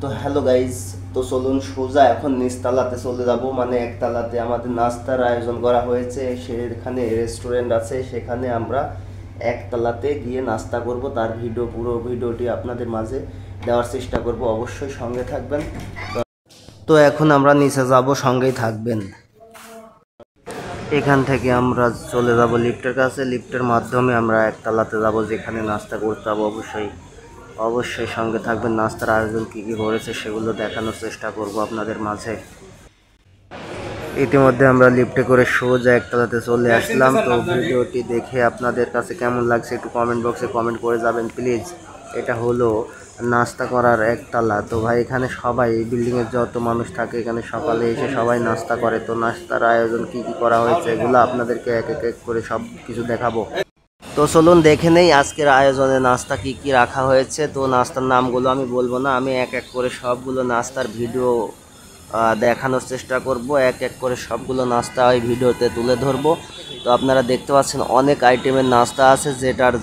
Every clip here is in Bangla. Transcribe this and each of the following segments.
তো হ্যালো গাইজ, তো চলুন সোজা এখন নিচতলাতে চলে যাব। মানে একতলাতে আমাদের নাস্তার আয়োজন করা হয়েছে, সেখানে রেস্টুরেন্ট আছে, সেখানে আমরা একতলাতে গিয়ে নাস্তা করব। তার পুরো ভিডিওটি আপনাদের মাঝে দেওয়ার চেষ্টা করব, অবশ্যই সঙ্গে থাকবেন। তো এখন আমরা নিচে যাব, সঙ্গেই থাকবেন। এখান থেকে আমরা চলে যাব লিফটের কাছে, লিফটের মাধ্যমে আমরা একতলাতে যাব, যেখানে নাস্তা করতে হবে। অবশ্যই সঙ্গে থাকবেন। নাস্তার আয়োজন কী কী করেছে সেগুলো দেখানোর চেষ্টা করব আপনাদের মাঝে। ইতিমধ্যে আমরা লিফটে করে সোজা একতলাতে চলে আসলাম। তো ভিডিওটি দেখে আপনাদের কাছে কেমন লাগছে একটু কমেন্ট বক্সে কমেন্ট করে যাবেন প্লিজ। এটা হলো নাস্তা করার একতলা। তো ভাই এখানে সবাই, এই বিল্ডিংয়ের যত মানুষ থাকে এখানে সকালে এসে সবাই নাস্তা করে। তো নাস্তার আয়োজন কী কী করা হয়েছে এগুলো আপনাদেরকে এক এক করে সব কিছু দেখাবো। তো চলুন দেখে নেই আজকের আয়োজনে নাস্তা কি কি রাখা হয়েছে। তো নাস্তার নামগুলো আমি বলবো না, আমি এক এক করে সবগুলো নাস্তার ভিডিও দেখানোর চেষ্টা করব। এক এক করে সবগুলো নাস্তা ওই ভিডিওতে তুলে ধরবো। তো আপনারা দেখতে পাচ্ছেন অনেক আইটেমের নাস্তা আছে,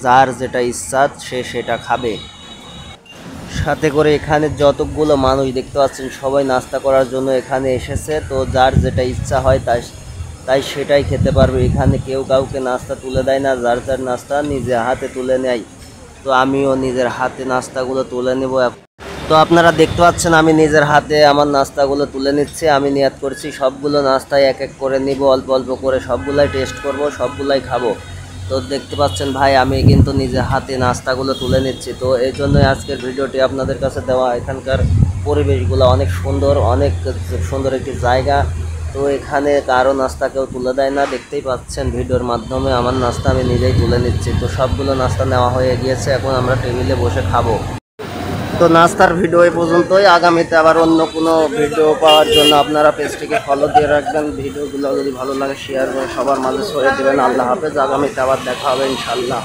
যার যেটা ইচ্ছা সে সেটা খাবে। সাথে করে এখানে যতগুলো মানুষ দেখতে পাচ্ছেন সবাই নাস্তা করার জন্য এখানে এসেছে। তো যার যেটা ইচ্ছা হয় তাই সেটাই খেতে পারবে। এখানে কেউ কাউকে নাস্তা তুলে দেয় না, যার নাস্তা নিজে হাতে তুলে নেয়। তো আমিও নিজের হাতে নাস্তাগুলো তুলে নেব। তো আপনারা দেখতে পাচ্ছেন আমি নিজের হাতে আমার নাস্তাগুলো তুলে নিচ্ছি। আমি নিয়ত করছি সবগুলো নাস্তায় এক এক করে নিব, অল্প অল্প করে সবগুলাই টেস্ট করব, সবগুলাই খাবো। তো দেখতে পাচ্ছেন ভাই আমি কিন্তু নিজের হাতে নাস্তাগুলো তুলে নিচ্ছি। তো এই জন্যই আজকের ভিডিওটি আপনাদের কাছে দেওয়া। এখানকার পরিবেশগুলো অনেক সুন্দর একটি জায়গা। তো এখানে কারো নাস্তা কেউ তুলে দেয় না, দেখতেই পাচ্ছেন ভিডিওর মাধ্যমে আমার নাস্তা আমি নিজেই তুলে নিচ্ছি। তো সবগুলো নাস্তা নেওয়া হয়ে গিয়েছে, এখন আমরা টেবিলে বসে খাবো। তো নাস্তার ভিডিও এই পর্যন্তই। আগামীতে আবার অন্য কোনো ভিডিও পাওয়ার জন্য আপনারা পেজটিকে ফলো দিয়ে রাখবেন। ভিডিওগুলো যদি ভালো লাগে শেয়ার করে সবার মাঝে ছড়িয়ে দেবেন। আল্লাহ হাফেজ, আগামীতে আবার দেখা হবে ইনশাল্লাহ।